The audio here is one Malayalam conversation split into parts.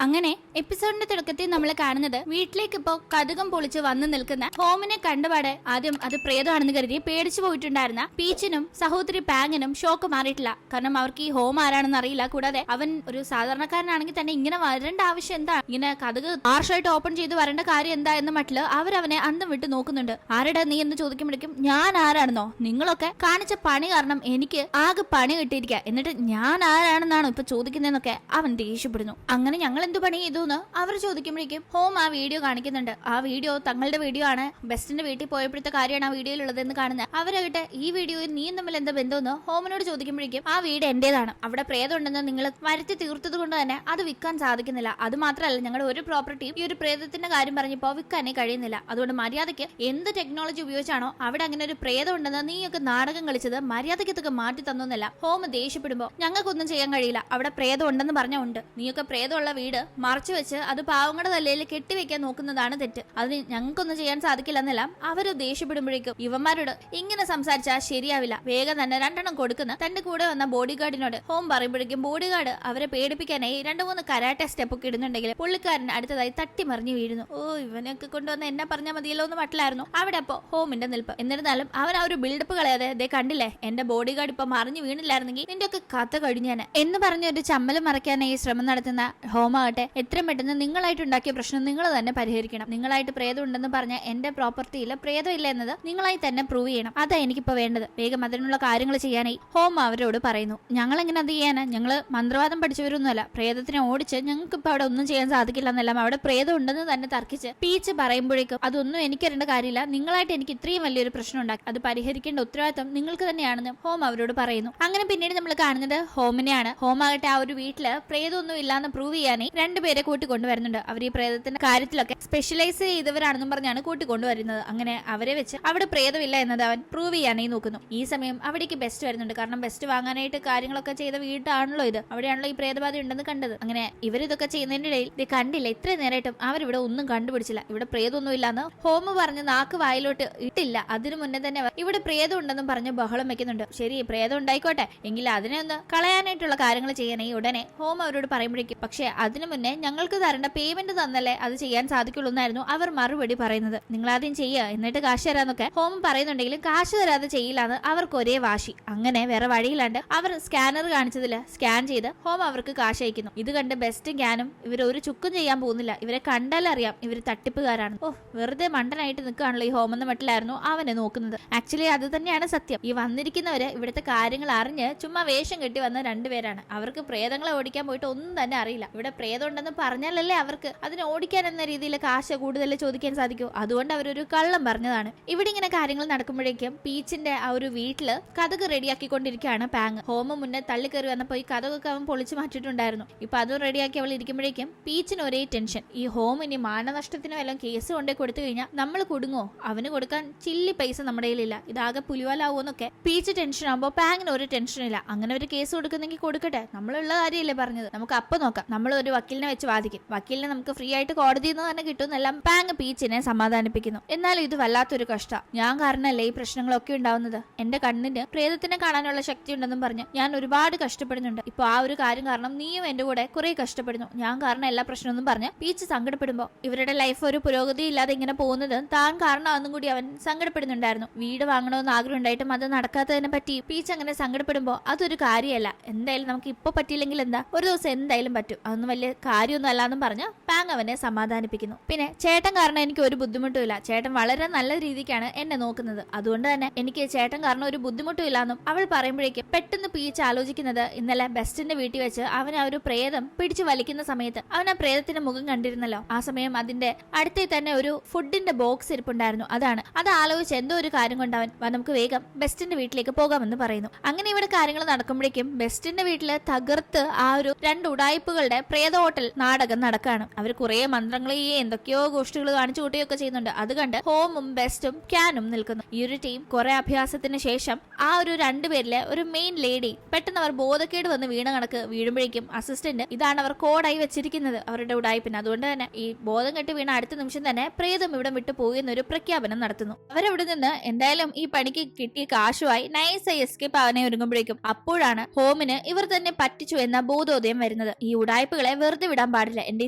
അങ്ങനെ എപ്പിസോഡിന്റെ തുടക്കത്തിൽ നമ്മൾ കാണുന്നത് വീട്ടിലേക്ക് ഇപ്പോ കതുകം പൊളിച്ച് വന്നു നിൽക്കുന്ന ഹോമിനെ കണ്ടുപാടെ ആദ്യം അത് പ്രേതമാണെന്ന് കരുതി പേടിച്ചു പോയിട്ടുണ്ടായിരുന്ന പീച്ചിനും സഹോദരി പാങ്ങിനും ഷോക്ക് മാറിയിട്ടില്ല. കാരണം അവർക്ക് ഈ ഹോം ആരാണെന്ന് അറിയില്ല. കൂടാതെ അവൻ ഒരു സാധാരണക്കാരനാണെങ്കിൽ തന്നെ ഇങ്ങനെ വരേണ്ട ആവശ്യം എന്താ, ഇങ്ങനെ കതുക് ആർഷായിട്ട് ഓപ്പൺ ചെയ്ത് വരേണ്ട കാര്യം എന്താ എന്ന മട്ടില് അവരവനെ അന്തം വിട്ട് നോക്കുന്നുണ്ട്. ആരുടെ നീ എന്ന് ചോദിക്കുമ്പോഴേക്കും ഞാൻ ആരാണെന്നോ, നിങ്ങളൊക്കെ കാണിച്ച പണി കാരണം എനിക്ക് ആകെ പണി കിട്ടിയിരിക്കുക, എന്നിട്ട് ഞാൻ ആരാണെന്നാണോ ഇപ്പൊ ചോദിക്കുന്നതെന്നൊക്കെ അവൻ ദേഷ്യപ്പെടുന്നു. അങ്ങനെ ഞങ്ങൾ എന്ത് പണി ചെയ്തു എന്ന് അവർ ചോദിക്കുമ്പോഴേക്കും ഹോം ആ വീഡിയോ കാണിക്കുന്നുണ്ട്. ആ വീഡിയോ തങ്ങളുടെ വീഡിയോ ആണ്, ബെസ്റ്റിന്റെ വീട്ടിൽ പോയപ്പോഴത്തെ കാര്യമാണ് ആ വീഡിയോയിലുള്ളതെന്ന് കാണുന്നത്. അവരാകട്ടെ ഈ വീഡിയോയിൽ നീ തമ്മിൽ എന്താ ബന്ധമെന്ന് ഹോമിനോട് ചോദിക്കുമ്പോഴേക്കും ആ വീട് എന്റേതാണ്, അവിടെ പ്രേതം ഉണ്ടെന്ന് നിങ്ങൾ വരുത്തി തീർത്തത് കൊണ്ട് തന്നെ അത് വിൽക്കാൻ സാധിക്കുന്നില്ല. അത് മാത്രമല്ല, ഞങ്ങളുടെ ഒരു പ്രോപ്പർട്ടിയും ഈ ഒരു പ്രേതത്തിന്റെ കാര്യം പറഞ്ഞപ്പോ വിൽക്കാനേ കഴിയുന്നില്ല. അതുകൊണ്ട് മര്യാദയ്ക്ക് എന്ത് ടെക്നോളജി ഉപയോഗിച്ചാണോ അവിടെ അങ്ങനെ ഒരു പ്രേതം ഉണ്ടെന്ന് നീയൊക്കെ നാടകം കളിച്ചത് മര്യാദയ്ക്ക് ഇതൊക്കെ മാറ്റി തന്നൊന്നല്ല. ഹോം ദേഷ്യപ്പെടുമ്പോ ഞങ്ങൾക്കൊന്നും ചെയ്യാൻ കഴിയില്ല, അവിടെ പ്രേതം ഉണ്ടെന്ന് പറഞ്ഞുണ്ട്, നീയൊക്കെ പ്രേതമുള്ള വീട് മറച്ചു വെച്ച് അത് പാവങ്ങളുടെ തലയിൽ കെട്ടിവെക്കാൻ നോക്കുന്നതാണ് തെറ്റ്, അത് ഞങ്ങൾക്കൊന്നും ചെയ്യാൻ സാധിക്കില്ല എന്നെല്ലാം അവര് ദേഷ്യപ്പെടുമ്പോഴേക്കും ഇവന്മാരോട് ഇങ്ങനെ സംസാരിച്ചാൽ ശരിയാവില്ല, വേഗം തന്നെ 2 എണ്ണം കൊടുക്കുന്ന തന്റെ കൂടെ വന്ന ബോഡി ഗാർഡിനോട് ഹോം പറയുമ്പോഴേക്കും ബോഡി ഗാർഡ് അവരെ പേടിപ്പിക്കാനായി 2-3 കരാട്ടെ സ്റ്റെപ്പ് ഒക്കെ ഇടുന്നുണ്ടെങ്കിൽ പുള്ളിക്കാരൻ അടുത്തതായി തട്ടിമറിഞ്ഞു വീഴുന്നു. ഓ, ഇവനൊക്കെ കൊണ്ടുവന്ന് എന്നെ പറഞ്ഞാൽ മതിയല്ലോ എന്ന് മട്ടിലായിരുന്നു അവിടെ അപ്പോ ഹോമിന്റെ നിൽപ്പ്. എന്നിരുന്നാലും അവൻ ആ ഒരു ബിൽഡപ്പ് കളയാതെ ദേ കണ്ടില്ലേ, എന്റെ ബോഡി ഗാർഡ് ഇപ്പൊ മറിഞ്ഞു വീണില്ലായിരുന്നെങ്കിൽ നിന്റെ ഒക്കെ കഥ കഴിഞ്ഞാന് എന്ന് പറഞ്ഞ ഒരു ചമ്മലം മറയ്ക്കാനായി ശ്രമം നടത്തുന്ന ഹോമാകട്ടെ എത്രയും പെട്ടെന്ന് നിങ്ങളായിട്ടുണ്ടാക്കിയ പ്രശ്നം നിങ്ങൾ തന്നെ പരിഹരിക്കണം, നിങ്ങളായിട്ട് പ്രേതം ഉണ്ടെന്ന് പറഞ്ഞ എന്റെ പ്രോപ്പർട്ടിയിൽ പ്രേതം ഇല്ല എന്നത് നിങ്ങളായി തന്നെ പ്രൂവ് ചെയ്യണം, അതാ എനിക്കിപ്പോ വേണ്ടത്, വേഗം അതിനുള്ള കാര്യങ്ങൾ ചെയ്യാനായി ഹോം അവരോട് പറയുന്നു. ഞങ്ങൾ എങ്ങനെ അത് ചെയ്യാനാ, ഞങ്ങള് മന്ത്രവാദം പഠിച്ചവരൊന്നുമല്ല, പ്രേതത്തിനെ ഓടിച്ച് ഞങ്ങൾക്ക് ഇപ്പൊ അവിടെ ഒന്നും ചെയ്യാൻ സാധിക്കില്ല എന്നെല്ലാം അവിടെ പ്രേതം ഉണ്ടെന്ന് തന്നെ തർക്കിച്ച് പീച്ച് പറയുമ്പോഴേക്കും അതൊന്നും എനിക്കറിയേണ്ട കാര്യമില്ല, നിങ്ങളായിട്ട് എനിക്ക് ഇത്രയും വലിയൊരു പ്രശ്നം ഉണ്ടാക്കി, അത് പരിഹരിക്കേണ്ട ഉത്തരവാദിത്വം നിങ്ങൾക്ക് തന്നെയാണെന്ന് ഹോം അവരോട് പറയുന്നു. അങ്ങനെ പിന്നീട് നമ്മൾ കാണുന്നത് ഹോമിനെയാണ്. ഹോം ആകട്ടെ ആ ഒരു വീട്ടില് പ്രേതമൊന്നും ഇല്ലാന്ന് പ്രൂവ് ചെയ്യാനായി 2 പേരെ കൂട്ടിക്കൊണ്ടുവരുന്നുണ്ട്. അവർ ഈ പ്രേതത്തിന്റെ കാര്യത്തിലൊക്കെ സ്പെഷ്യലൈസ് ചെയ്തവരാണെന്നും പറഞ്ഞാണ് കൂട്ടിക്കൊണ്ടുവരുന്നത്. അങ്ങനെ അവരെ വെച്ച് അവിടെ പ്രേതമില്ല എന്നത് അവൻ പ്രൂവ് ചെയ്യാനായി നോക്കുന്നു. ഈ സമയം അവിടേക്ക് ബെസ്റ്റ് വരുന്നുണ്ട്. കാരണം ബെസ്റ്റ് വാങ്ങാനായിട്ട് കാര്യങ്ങളൊക്കെ ചെയ്ത വീട്ടാണല്ലോ ഇത്, അവിടെയാണല്ലോ ഈ പ്രേതബാധ ഉണ്ടെന്ന് കണ്ടത്. അങ്ങനെ ഇവരിതൊക്കെ ചെയ്യുന്നതിന്റെ ഇടയിൽ ഇത് കണ്ടില്ല, ഇത്ര നേരമായിട്ടും അവരിവിടെ ഒന്നും കണ്ടുപിടിച്ചില്ല, ഇവിടെ പ്രേതമൊന്നും ഇല്ലാന്ന് ഹോം പറഞ്ഞ് നാക്ക് വായിലോട്ട് ഇട്ടില്ല. അതിനു മുന്നേ തന്നെ ഇവിടെ പ്രേതം ഉണ്ടെന്നും പറഞ്ഞ് ബഹളം വെക്കുന്നുണ്ട്. ശരി, പ്രേതം ഉണ്ടായിക്കോട്ടെ, എങ്കിൽ അതിനെ ഒന്ന് കളയാനായിട്ടുള്ള കാര്യങ്ങൾ ചെയ്യാനായി ഉടനെ ഹോം അവരോട് പറയുമ്പോഴേക്കും പക്ഷെ അതിനു മുന്നേ ഞങ്ങൾക്ക് തരേണ്ട പേയ്മെന്റ് തന്നല്ലേ അത് ചെയ്യാൻ സാധിക്കുള്ളൂ എന്നായിരുന്നു അവർ മറുപടി പറയുന്നത്. നിങ്ങൾ ആദ്യം ചെയ്യുക എന്നിട്ട് കാശ് തരാന്നൊക്കെ ഹോം പറയുന്നുണ്ടെങ്കിലും കാശ് തരാതെ ചെയ്യില്ലാന്ന് അവർക്ക് ഒരേ വാശി. അങ്ങനെ വേറെ വഴിയില്ലാണ്ട് അവർ സ്കാനർ കാണിച്ചതില് സ്കാൻ ചെയ്ത് ഹോം അവർക്ക് കാശ് അയക്കുന്നു. ഇത് കണ്ട് ബെസ്റ്റും ക്യാനും ഇവർ ഒരു ചുക്കും ചെയ്യാൻ പോകുന്നില്ല, ഇവരെ കണ്ടാലറിയാം ഇവർ തട്ടിപ്പുകാരാണ്. ഓ, വെറുതെ മണ്ടനായിട്ട് നിൽക്കുകയാണല്ലോ ഈ ഹോം എന്ന മട്ടിലായിരുന്നു അവനെ നോക്കുന്നത്. ആക്ച്വലി അത് തന്നെയാണ് സത്യം. ഈ വന്നിരിക്കുന്നവര് ഇവിടുത്തെ കാര്യങ്ങൾ അറിഞ്ഞ് ചുമ്മാ വേഷം കെട്ടി വന്ന 2 പേരാണ്. അവർക്ക് പ്രേതങ്ങളെ ഓടിക്കാൻ പോയിട്ട് ഒന്നും തന്നെ അറിയില്ല. ഇവിടെ പ്രേതം ഉണ്ടെന്ന് പറഞ്ഞാലല്ലേ അവർക്ക് അതിനെ ഓടിക്കാൻ എന്ന രീതിയിൽ കാശ് കൂടുതൽ ചോദിക്കാൻ സാധിക്കൂ, അതുകൊണ്ട് അവരൊരു കള്ളം പറഞ്ഞതാണ്. ഇവിടെ ഇങ്ങനെ കാര്യങ്ങൾ നടക്കുമ്പോഴേക്കും പീച്ചിന്റെ ആ ഒരു വീട്ടില് കഥക് റെഡിയാക്കിക്കൊണ്ടിരിക്കുകയാണ് പാങ്. ഹോമ മുന്നേ തള്ളിക്കയറി വന്നപ്പോ ഈ കഥകൊക്കെ അവൻ പൊളിച്ചു മാറ്റിയിട്ടുണ്ടായിരുന്നു. ഇപ്പൊ അതും റെഡിയാക്കി അവൾ ഇരിക്കുമ്പോഴേക്കും പീച്ചിന് ഒരേ ടെൻഷൻ, ഈ ഹോം ഇനി മാനനഷ്ടത്തിനോ എല്ലാം കേസ് കൊണ്ടേ കൊടുത്തു കഴിഞ്ഞാൽ നമ്മൾ കൊടുങ്ങോ, അവന് കൊടുക്കാൻ ചില്ലി പൈസ നമ്മുടെ കയ്യിലില്ല, ഇതാകെ പുലിവാലാവോന്നൊക്കെ പീച്ച് ടെൻഷൻ ആകുമ്പോ പാങ്ങിന് ഒരു ടെൻഷനില്ല. അങ്ങനെ ഒരു കേസ് കൊടുക്കുന്നെങ്കിൽ കൊടുക്കട്ടെ, നമ്മളുള്ള കാര്യമല്ലേ പറഞ്ഞത്, നമുക്ക് അപ്പൊ നോക്കാം, നമ്മൾ ഒരു വക്കീലിനെ വെച്ച് വാദിക്കും, വക്കീലിനെ നമുക്ക് ഫ്രീ ആയിട്ട് കോടതിയിൽ നിന്ന് തന്നെ കിട്ടുമെന്നെല്ലാം പാങ് പീച്ചിനെ സമാധാനിപ്പിക്കുന്നു. എന്നാലും ഇത് വല്ലാത്തൊരു കഷ്ട, ഞാൻ കാരണല്ലേ ഈ പ്രശ്നങ്ങളൊക്കെ ഉണ്ടാവുന്നത്, എന്റെ കണ്ണിന് പ്രേതത്തിനെ കാണാനുള്ള ശക്തി ഉണ്ടെന്നും പറഞ്ഞ് ഞാൻ ഒരുപാട് കഷ്ടപ്പെടുന്നുണ്ട്, ഇപ്പൊ ആ ഒരു കാര്യം കാരണം നീയും എന്റെ കൂടെ കുറെ കഷ്ടപ്പെടുന്നു, ഞാൻ കാരണം എല്ലാ പ്രശ്നമൊന്നും പറഞ്ഞ് പീച്ച് സങ്കടപ്പെടുമ്പോ ഇവരുടെ ലൈഫ് ഒരു പുരോഗതി ഇല്ലാതെ ഇങ്ങനെ പോകുന്നത് താൻ കാരണമാണെന്നും കൂടി അവൻ സങ്കടപ്പെടുന്നുണ്ടായിരുന്നു. വീട് വാങ്ങണമെന്ന് ആഗ്രഹം ഉണ്ടായിട്ടും അത് നടക്കാത്തതിനെ പറ്റി പീച്ച് അങ്ങനെ സങ്കടപ്പെടുമ്പോ അതൊരു കാര്യമല്ല, എന്തായാലും നമുക്ക് ഇപ്പൊ പറ്റിയില്ലെങ്കിൽ എന്താ, ഒരു ദിവസം എന്തായാലും പറ്റും, അതൊന്നും വലിയ കാര്യമൊന്നും അല്ലാന്നും പറഞ്ഞ് പാങ് അവനെ സമാധാനിപ്പിക്കുന്നു. പിന്നെ ചേട്ടൻ കാരണം എനിക്ക് ഒരു ബുദ്ധിമുട്ടുമില്ല, ചേട്ടൻ വളരെ നല്ല രീതിക്കാണ് എന്നെ നോക്കുന്നത്, അതുകൊണ്ട് തന്നെ എനിക്ക് ചേട്ടൻ കാരണം ഒരു ബുദ്ധിമുട്ടും ഇല്ലാന്നും അവൾ പറയുമ്പോഴേക്കും പെട്ടെന്ന് പീച്ച് ആലോചിക്കുന്നത് ഇന്നലെ ബെസ്റ്റിന്റെ വീട്ടിൽ വെച്ച് അവൻ ആ ഒരു പ്രേതം പിടിച്ചു വലിക്കുന്ന സമയത്ത് അവൻ ആ പ്രേതത്തിന്റെ മുഖം കണ്ടിരുന്നല്ലോ, ആ സമയം അതിന്റെ അടുത്തേ തന്നെ ഒരു ഫുഡിന്റെ ബോക്സ് ഇരിപ്പുണ്ടായിരുന്നു, അത് ആലോചിച്ച് എന്തോ ഒരു കാര്യം കൊണ്ട് അവൻ നമുക്ക് വേഗം ബെസ്റ്റിന്റെ വീട്ടിലേക്ക് പോകാമെന്ന് പറയുന്നു. അങ്ങനെ ഇവിടെ കാര്യങ്ങൾ നടക്കുമ്പോഴേക്കും ബെസ്റ്റിന്റെ വീട്ടില് തകർത്ത് ആ ഒരു 2 ഉടായ്പകളുടെ പ്രേത ഹോട്ടൽ നാടകം നടക്കാണ്. അവർ കുറെ മന്ത്രങ്ങൾ എന്തൊക്കെയോ ഗോഷ്ടികൾ കാണിച്ചു കൂട്ടുകയൊക്കെ ചെയ്യുന്നുണ്ട്. അത് കണ്ട് ഹോമും ബെസ്റ്റും ക്യാനും നിൽക്കുന്നു. ഈ ഒരു ടീം കുറെ അഭ്യാസത്തിന് ശേഷം ആ ഒരു 2 പേരിലെ ഒരു മെയിൻ ലേഡി പെട്ടെന്ന് അവർ ബോധക്കേട് വന്ന് വീണ കണക്ക് വീഴുമ്പോഴേക്കും അസിസ്റ്റന്റ് ഇതാണ് അവർ കോഡായി വെച്ചിരിക്കുന്നത് അവരുടെ ഉടായ്പിന്, അതുകൊണ്ട് തന്നെ ഈ ബോധം കെട്ടി വീണ അടുത്ത നിമിഷം തന്നെ പ്രേതം ഇവിടെ വിട്ടു പോകുന്നൊരു പ്രഖ്യാപനം നടത്തുന്നു. അവരവിടെ നിന്ന് എന്തായാലും ഈ പണിക്ക് കിട്ടിയ കാശുമായി നൈസായി എസ്കേപ്പ് ആവാനേ ഒരുങ്ങുമ്പോഴേക്കും അപ്പോഴാണ് ഹോമിന് ഇവർ തന്നെ പറ്റിച്ചു എന്ന ബോധോദയം വരുന്നത്. ഈ ഉടായ്പകളെ വെറുതെ വിടാൻ പാടില്ല. എന്റെ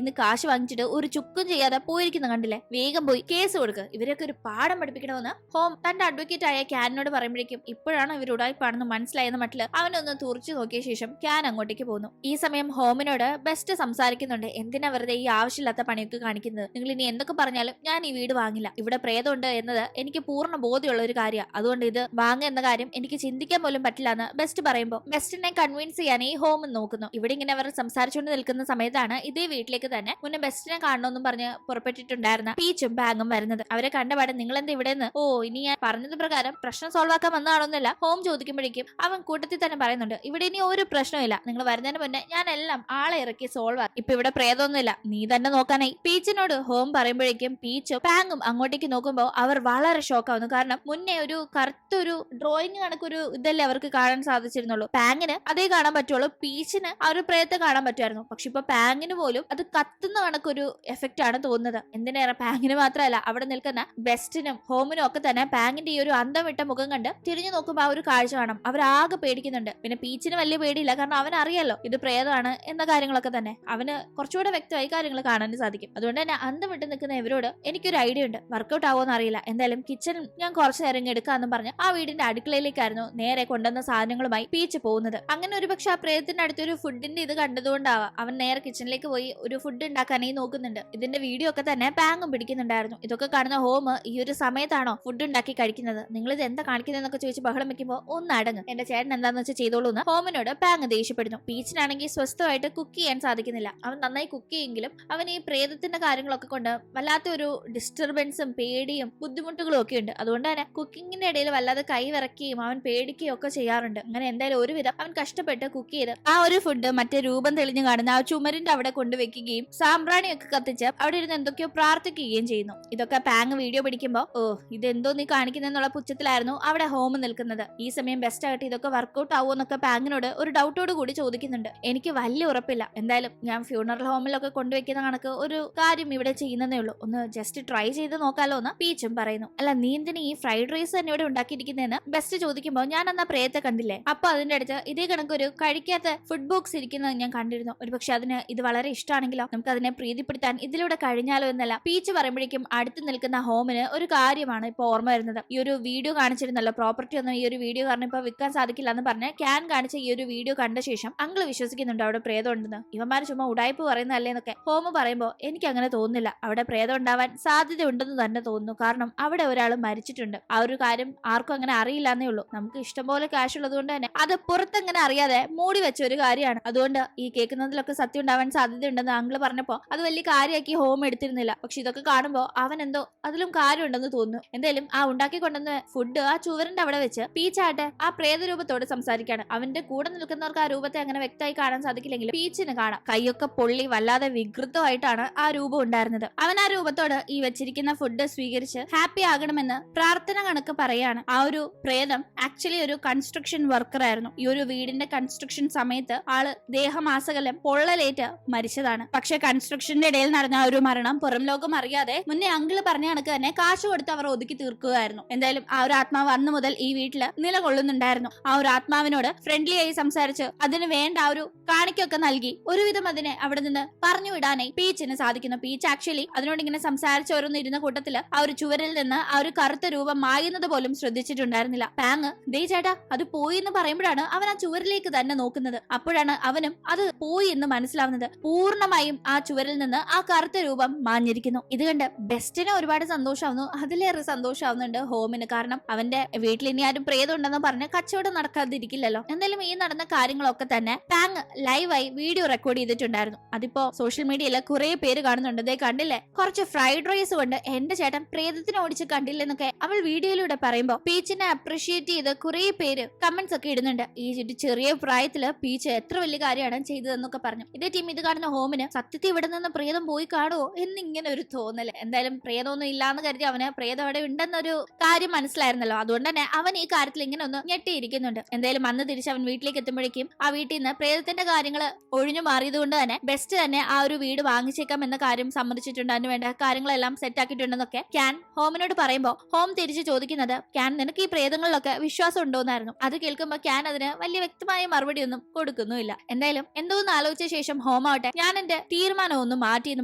ഇന്ന് കാശ് വാങ്ങിച്ചിട്ട് ഒരു ചുക്കും ചെയ്യാതെ പോയിരിക്കുന്ന കണ്ടില്ലേ, വേഗം പോയി കേസ് കൊടുക്കുക. ഇവരൊക്കെ ഒരു പാഠം പഠിപ്പിക്കണമെന്ന് ഹോം തന്റെ അഡ്വക്കേറ്റ് ആയ ക്യാനോട് പറയുമ്പോഴേക്കും ഇപ്പോഴാണ് ഇവർ ഉടായ്പാണെന്ന് മനസ്സിലായെന്ന മട്ടില് അവനൊന്ന് തുറച്ചു നോക്കിയ ശേഷം ക്യാൻ അങ്ങോട്ടേക്ക് പോകുന്നു. ഈ സമയം ഹോമിനോട് ബെസ്റ്റ് സംസാരിക്കുന്നുണ്ട്. എന്തിനാ വെറുതെ ഈ ആവശ്യമില്ലാത്ത പണിയൊക്കെ കാണിക്കുന്നത്? നിങ്ങൾ ഇനി എന്തൊക്കെ പറഞ്ഞാലും ഞാൻ ഈ വീട് വാങ്ങില്ല. ഇവിടെ പ്രേതമുണ്ട് എന്നത് എനിക്ക് പൂർണ്ണ ബോധ്യമുള്ള ഒരു കാര്യമാണ്. അതുകൊണ്ട് ഇത് വാങ്ങുക എന്ന കാര്യം എനിക്ക് ചിന്തിക്കാൻ പോലും പറ്റില്ല എന്ന് ബെസ്റ്റ് പറയുമ്പോൾ ബെസ്റ്റിനെ കൺവിൻസ് ചെയ്യാൻ ഈ ഹോം നോക്കുന്നു. ഇവിടെ ഇങ്ങനെ അവർ സംസാരിച്ചുകൊണ്ട് നിൽക്കുന്ന സമയത്താണ് ഇതേ വീട്ടിലേക്ക് തന്നെ മുന്നേ ബെസ്റ്റിനെ കാണണമെന്നും പറഞ്ഞ് പുറപ്പെട്ടിട്ടുണ്ടായിരുന്ന പീച്ചും ബാങ്ങും വരുന്നത്. അവരെ കണ്ടപാടെ നിങ്ങൾ എന്താ ഇവിടെ നിന്ന്? ഓ, ഇനി ഞാൻ പറഞ്ഞത് പ്രകാരം പ്രശ്നം സോൾവ് ആക്കാൻ വന്നതാണോന്നല്ല ഹോം ചോദിക്കുമ്പോഴേക്കും അവൻ കൂട്ടത്തിൽ തന്നെ പറയുന്നുണ്ട്, ഇവിടെ ഇനി ഒരു പ്രശ്നമില്ല. നിങ്ങൾ വരുന്നതിന് മുന്നേ ഞാൻ എല്ലാം ആളെ ഇറക്കി സോൾവ് ആക്കി. ഇപ്പൊ ഇവിടെ പ്രേതമൊന്നുമില്ല, നീ തന്നെ നോക്കാനായി പീച്ചിനോട് ഹോം പറയുമ്പോഴേക്കും പീച്ചും ബാങ്ങും അങ്ങോട്ടേക്ക് നോക്കുമ്പോൾ അവർ വളരെ ഷോക്കാവുന്നു. കാരണം മുന്നേ ഒരു കറുത്തൊരു ഡ്രോയിങ് കണക്കൊരു ഇതല്ലേ അവർക്ക് കാണാൻ സാധിച്ചിരുന്നുള്ളൂ. പാങ്ങിന് അതേ കാണാൻ പറ്റുള്ളൂ, പീച്ചിന് ആ ഒരു പ്രേതത്തെ കാണാൻ പറ്റുമായിരുന്നു. പക്ഷെ ഇപ്പൊ പാങ്ങിന് പോലും അത് കത്തുന്ന കണക്കൊരു എഫക്റ്റ് ആണ് തോന്നുന്നത്. എന്തിനേറെ പാങ്ങിന് മാത്രമല്ല അവിടെ നിൽക്കുന്ന ബെസ്റ്റിനും ഹോമിനും ഒക്കെ തന്നെ പാങ്ങിന്റെ ഈ ഒരു അന്തം വിട്ട മുഖം കണ്ട് തിരിഞ്ഞു നോക്കുമ്പോൾ ആ ഒരു കാഴ്ച കാണാം. അവരാകെ പേടിക്കുന്നുണ്ട്. പിന്നെ പീച്ചിന് വലിയ പേടിയില്ല, കാരണം അവൻ അറിയാലോ ഇത് പ്രേതമാണ് എന്ന കാര്യങ്ങളൊക്കെ തന്നെ അവന് കുറച്ചുകൂടെ വ്യക്തമായി കാര്യങ്ങൾ കാണാൻ സാധിക്കും. അതുകൊണ്ട് തന്നെ അന്തം വിട്ട് നിൽക്കുന്ന ഇവരോട് എനിക്കൊരു ഐഡിയ ഉണ്ട്, വർക്കൗട്ട് ആവുമെന്ന് അറിയില്ല, എന്തായാലും കിച്ചൺ ഞാൻ കുറച്ചു നേരം എടുക്കാന്ന് പറഞ്ഞ് ആ വീടിന്റെ അടുക്കളയിലേക്കായിരുന്നു നേരെ കൊണ്ടുവന്ന സാധനങ്ങളുമായി പീച്ച് പോകുന്നത്. അങ്ങനെ ഒരു പക്ഷെ ആ പ്രേതത്തിന്റെ അടുത്തൊരു ഫുഡിന്റെ ഇത് കണ്ടതുകൊണ്ടാവാം അവൻ നേരെ കിച്ചണിലേക്ക് പോയി ഒരു ഫുഡ് ഉണ്ടാക്കാനായി നോക്കുന്നുണ്ട്. ഇതിന്റെ വീഡിയോ ഒക്കെ തന്നെ പാങ്ങും പിടിക്കുന്നുണ്ടായിരുന്നു. ഇതൊക്കെ കാണുന്ന ഹോം ഈ ഒരു സമയത്താണോ ഫുഡ് ഉണ്ടാക്കി കഴിക്കുന്നത്, നിങ്ങൾ ഇത് എന്താ കാണിക്കുന്നതെന്നൊക്കെ ചോദിച്ച് ബഹളം വെക്കുമ്പോൾ ഒന്ന് അടങ്ങ്, എന്റെ ചേട്ടൻ എന്താന്ന് വെച്ചാൽ ചെയ്തോളൂ എന്ന് ഹോമിനോട് പാങ് ദേഷ്യപ്പെടുന്നു. പീച്ചിനാണെങ്കിൽ സ്വസ്ഥമായിട്ട് കുക്ക് ചെയ്യാൻ സാധിക്കുന്നില്ല. അവൻ നന്നായി കുക്ക് ചെയ്യെങ്കിലും അവൻ ഈ പ്രേതത്തിന്റെ കാര്യങ്ങളൊക്കെ കൊണ്ട് വല്ലാത്തൊരു ഡിസ്റ്റർബൻസും പേടിയും ബുദ്ധിമുട്ടുകളും ഒക്കെ ഉണ്ട്. അതുകൊണ്ട് തന്നെ കുക്കിങ്ങിന്റെ ഇടയിൽ വല്ലാതെ കൈ വിറക്കുകയും അവൻ പേടിക്കുകയും ഒക്കെ ചെയ്യാറുണ്ട്. അങ്ങനെ എന്തായാലും ഒരുവിധം അവൻ കഷ്ടപ്പെട്ട് കുക്ക് ചെയ്ത് ആ ഒരു ഫുഡ് മറ്റേ രൂപം തെളിഞ്ഞു കാണുന്ന ആ ചുമരിന്റെ അവിടെ കൊണ്ടുവെക്കുകയും സാമ്പ്രാണിയൊക്കെ കത്തിച്ച് അവിടെ ഇരുന്ന് എന്തൊക്കെയോ പ്രാർത്ഥിക്കുകയും ചെയ്യുന്നു. ഇതൊക്കെ പാങ് വീഡിയോ പിടിക്കുമ്പോൾ ഓ ഇതെന്തോ നീ കാണിക്കുന്നുള്ള പുച്ഛത്തിലായിരുന്നു അവിടെ ഹോം നിൽക്കുന്നത്. ഈ സമയം ബെസ്റ്റ് ആയിട്ട് ഇതൊക്കെ വർക്കൗട്ട് ആവുമോ എന്നൊക്കെ പാങ്ങിനോട് ഒരു ഡൗട്ടോട് കൂടി ചോദിക്കുന്നുണ്ട്. എനിക്ക് വലിയ ഉറപ്പില്ല, എന്തായാലും ഞാൻ ഫ്യൂണറൽ ഹോമിലൊക്കെ കൊണ്ടുവയ്ക്കുന്ന കണക്ക് ഒരു കാര്യം ഇവിടെ ചെയ്യുന്നതേ ഉള്ളൂ, ഒന്ന് ജസ്റ്റ് ട്രൈ ചെയ്ത് നോക്കാലോ എന്ന് പീച്ചും പറയുന്നു. അല്ല നീ എന്തിനാ ഈ ഫ്രൈഡ് റൈസ് തന്നെ ഇവിടെ ഉണ്ടാക്കിയിരിക്കുന്നതെന്ന് ബെസ്റ്റ് ചോദിക്കുമ്പോൾ ഞാൻ അന്നാ പ്രേതത്തെ കണ്ടില്ലേ, അപ്പൊ അതിന്റെ അടുത്ത് ഇതേ കണക്കൊരു കഴിക്കാത്ത ഫുഡ് ബോക്സ് ഇരിക്കുന്നത് ഞാൻ കണ്ടിരുന്നു. ഒരു പക്ഷെ അതിന് ഇത് വളരെ ഇഷ്ടമാണെങ്കിലോ, നമുക്ക് അതിനെ പ്രീതിപ്പെടുത്താൻ ഇതിലൂടെ കഴിഞ്ഞാലോ എന്നല്ല പീച്ച് പറയുമ്പോഴേക്കും അടുത്ത് നിൽക്കുന്ന ഹോമിന് ഒരു കാര്യമാണ് ഇപ്പൊ ഓർമ്മ വരുന്നത്. ഈ ഒരു വീഡിയോ കാണിച്ചിരുന്നല്ലോ, പ്രോപ്പർട്ടി ഒന്നും ഈ ഒരു വീഡിയോ കാരണം ഇപ്പൊ വിൽക്കാൻ സാധിക്കില്ല എന്ന് പറഞ്ഞ് ക്യാൻ കാണിച്ച ഈ ഒരു വീഡിയോ കണ്ട ശേഷം അങ്കിള് വിശ്വസിക്കുന്നുണ്ട് അവിടെ പ്രേതം ഉണ്ടെന്ന്. ഇവന്മാര് ചുമ്മാ ഉടായ്പ് പറയുന്നതല്ലേ എന്നൊക്കെ ഹോം പറയുമ്പോൾ എനിക്ക് അങ്ങനെ തോന്നുന്നില്ല. അവിടെ പ്രേതം ഉണ്ടാവാൻ സാധ്യത ഉണ്ടെന്ന് തന്നെ തോന്നുന്നു. കാരണം അവിടെ ഒരാൾ മരിച്ചിട്ടുണ്ട്. ആ ഒരു കാര്യം ആർക്കും അങ്ങനെ അറിയില്ല എന്നേ ഉള്ളൂ. നമുക്ക് ഇഷ്ടംപോലെ ക്യാഷ് ഉള്ളത് കൊണ്ട് തന്നെ അത് പുറത്തെങ്ങനെ അറിയാതെ മൂടി വെച്ച ഒരു കാര്യമാണ്. അതുകൊണ്ട് ഈ കേൾക്കുന്നതിലൊക്കെ സത്യം ഉണ്ടാവാൻ സാധ്യതയുണ്ടെന്ന് അങ്കിള് പറഞ്ഞപ്പോ അത് വലിയ കാര്യമാക്കി ഹോം എടുത്തിരുന്നില്ല. പക്ഷെ ഇതൊക്കെ കാണുമ്പോൾ അവൻ എന്തോ അതിലും കാര്യമുണ്ടെന്ന് തോന്നുന്നു. എന്തായാലും ആ ഉണ്ടാക്കിക്കൊണ്ടുവന്ന ഫുഡ് ആ ചുവരിന്റെ അവിടെ വെച്ച് പീച്ചാട്ടെ ആ പ്രേതരൂപത്തോട് സംസാരിക്കാണ്. അവന്റെ കൂടെ നിൽക്കുന്നവർക്ക് ആ രൂപത്തെ അങ്ങനെ വ്യക്തമായി കാണാൻ സാധിക്കില്ലെങ്കിലും പീച്ചിന് കാണാം കൈയൊക്കെ പൊള്ളി വല്ലാതെ വികൃതമായിട്ടാണ് ആ രൂപം ഉണ്ടായിരുന്നത്. അവൻ ആ രൂപത്തോട് ഈ വെച്ചിരിക്കുന്ന ഫുഡ് സ്വീകരിച്ച് ഹാപ്പി ആകണമെന്ന് പ്രാർത്ഥന കണക്ക് പറയാണ്. ആ ഒരു പ്രേതം ആക്ച്വലി ഒരു കൺസ്ട്രക്ഷൻ വർക്കർ ആയിരുന്നു. ഈ ഒരു വീടിന്റെ കൺസ്ട്രക്ഷൻ സമയത്ത് ആള് ദേഹമാസകലം പൊള്ളലേറ്റ് മരിച്ചതാണ്. പക്ഷെ കൺസ്ട്രക്ഷന്റെ ഇടയിൽ നടന്ന ആ ഒരു മരണം പുറം ലോകം അറിയാതെ മുന്നേ അങ്കിള് പറഞ്ഞ കണക്ക് തന്നെ കാശ് കൊടുത്ത് അവർ ഒതുക്കി തീർക്കുകയായിരുന്നു. എന്തായാലും ആ ഒരു ആത്മാവ് അന്ന് മുതൽ ഈ വീട്ടില് നിലകൊള്ളുന്നുണ്ടായിരുന്നു. ആ ഒരു ആത്മാവിനോട് ഫ്രണ്ട്ലി ആയി സംസാരിച്ച് അതിന് വേണ്ട ആ ഒരു കാണിക്കൊക്കെ നൽകി ഒരുവിധം അതിനെ അവിടെ നിന്ന് പറഞ്ഞു വിടാനായി പീച്ചിന് സാധിക്കുന്നു. പീച്ച് ആക്ച്വലി അതിനോട് ഇങ്ങനെ സംസാരിച്ച് ഓരോന്ന് ഇരുന്ന കൂട്ടത്തില് ആ ഒരു ചുവരിൽ നിന്ന് ആ ഒരു കറുത്ത രൂപം മായുന്നത് പോലും ശ്രദ്ധിച്ചിട്ടുണ്ടായിരുന്നില്ല. പാങ് ദേ ചേട്ടാ അത് പോയി എന്ന് പറയുമ്പോഴാണ് അവൻ ആ ചുവരിലേക്ക് തന്നെ നോക്കുന്നത്. അപ്പോഴാണ് അവനും അത് പോയി എന്ന് മനസ്സിലാവുന്നത്. പൂർണ്ണമായും ആ ചുവരിൽ നിന്ന് ആ കറുത്ത രൂപം മാഞ്ഞിരിക്കുന്നു. ഇത് കണ്ട് ബെസ്റ്റിന് ഒരുപാട് സന്തോഷമാവുന്നു. അതിലേറെ സന്തോഷമാവുന്നുണ്ട് ഹോമിന്. കാരണം അവന്റെ വീട്ടിൽ ഇനി ആരും പ്രേതം ഉണ്ടെന്ന് പറഞ്ഞ് കച്ചവടം നടക്കാതിരിക്കില്ലല്ലോ. എന്തായാലും ഈ നടന്ന കാര്യങ്ങളൊക്കെ തന്നെ പാങ് ലൈവായി വീഡിയോ റെക്കോർഡ് ചെയ്തിട്ടുണ്ടായിരുന്നു. അതിപ്പോ സോഷ്യൽ മീഡിയയിൽ കുറെ പേര് കാണുന്നുണ്ട്. ദേ കണ്ടില്ലേ, കുറച്ച് ഫ്രൈഡ് റൈസ് കൊണ്ട് എന്റെ ചേട്ടൻ പ്രേതത്തിനെ ഓടിച്ച് കണ്ടില്ലെന്നൊക്കെ അവൾ വീഡിയോയിലൂടെ പറയുമ്പോ പീച്ചിനെ അപ്രീഷിയേറ്റ് ചെയ്ത് കുറെ പേര് കമന്റ്സ് ഒക്കെ ഇടുന്നുണ്ട്. ഈ ചെറിയ പ്രായത്തില് പീച്ച് എത്ര വലിയ കാര്യമാണ് ചെയ്തതെന്നൊക്കെ പറഞ്ഞു. ഇതേ ടീം ഇത് കാണുന്ന ഹോമിന് സത്യത്തിൽ ഇവിടെ നിന്ന് പ്രേതം പോയി കാണുമോ എന്നിങ്ങനെ ഒരു തോന്നല്. എന്തായാലും പ്രേതമൊന്നും ഇല്ലാന്ന് കരുതി അവന് പ്രേതം അവിടെ ഉണ്ടെന്നൊരു കാര്യം മനസ്സിലായിരുന്നല്ലോ. അതുകൊണ്ട് തന്നെ അവൻ ഈ കാര്യത്തിൽ ഇങ്ങനെ ഒന്ന് ഞെട്ടിയിരിക്കുന്നുണ്ട്. എന്തായാലും അന്ന് തിരിച്ച് അവൻ വീട്ടിലേക്ക് എത്തുമ്പോഴേക്കും ആ വീട്ടിൽ നിന്ന് പ്രേതത്തിന്റെ കാര്യങ്ങൾ ഒഴിഞ്ഞു മാറിയത് കൊണ്ട് തന്നെ ബെസ്റ്റ് തന്നെ ആ ഒരു വീട് വാങ്ങിച്ചേക്കാം എന്ന കാര്യം സമ്മതിച്ചിട്ടുണ്ട്. അതിന് വേണ്ട കാര്യങ്ങളെല്ലാം സെറ്റ് ആക്കിയിട്ടുണ്ടെന്നൊക്കെ ക്യാൻ ഹോമിനോട് പറയുമ്പോൾ ഹോം തിരിച്ച് ചോദിക്കുന്നത് ക്യാൻ നിനക്ക് ഈ പ്രേതങ്ങളിലൊക്കെ വിശ്വാസം ഉണ്ടോന്നായിരുന്നു. അത് കേൾക്കുമ്പോൾ ക്യാൻ അതിന് വലിയ വ്യക്തമായ മറുപടി ഒന്നും കൊടുക്കുന്നുമില്ല. എന്തായാലും എന്തോന്ന് ആലോചിച്ച ശേഷം ഹോം ആവട്ടെ ഞാൻ എന്റെ തീരുമാനം ഒന്ന് മാറ്റി എന്ന്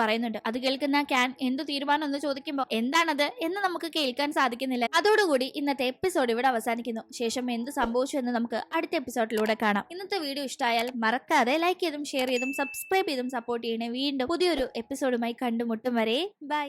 പറയുന്നുണ്ട്. അത് കേൾക്കുന്ന ക്യാൻ എന്ത് തീരുമാനം എന്ന് ചോദിക്കുമ്പോൾ എന്താണത് എന്ന് നമുക്ക് കേൾക്കാൻ സാധിക്കുന്നില്ല. അതോടുകൂടി ഇന്നത്തെ എപ്പിസോഡ് ഇവിടെ അവസാനിക്കുന്നു. ശേഷം എന്ത് സംഭവിച്ചു എന്ന് നമുക്ക് അടുത്ത എപ്പിസോഡിലൂടെ കാണാം. ഇന്നത്തെ വീഡിയോ ഇഷ്ടമായാൽ മറക്കാതെ ലൈക്ക് ചെയ്തും ഷെയർ ചെയ്തും സബ്സ്ക്രൈബ് ചെയ്തും സപ്പോർട്ട് ചെയ്യണേ. വീണ്ടും പുതിയൊരു എപ്പിസോഡുമായി കണ്ടുമുട്ടും വരെ ബൈ.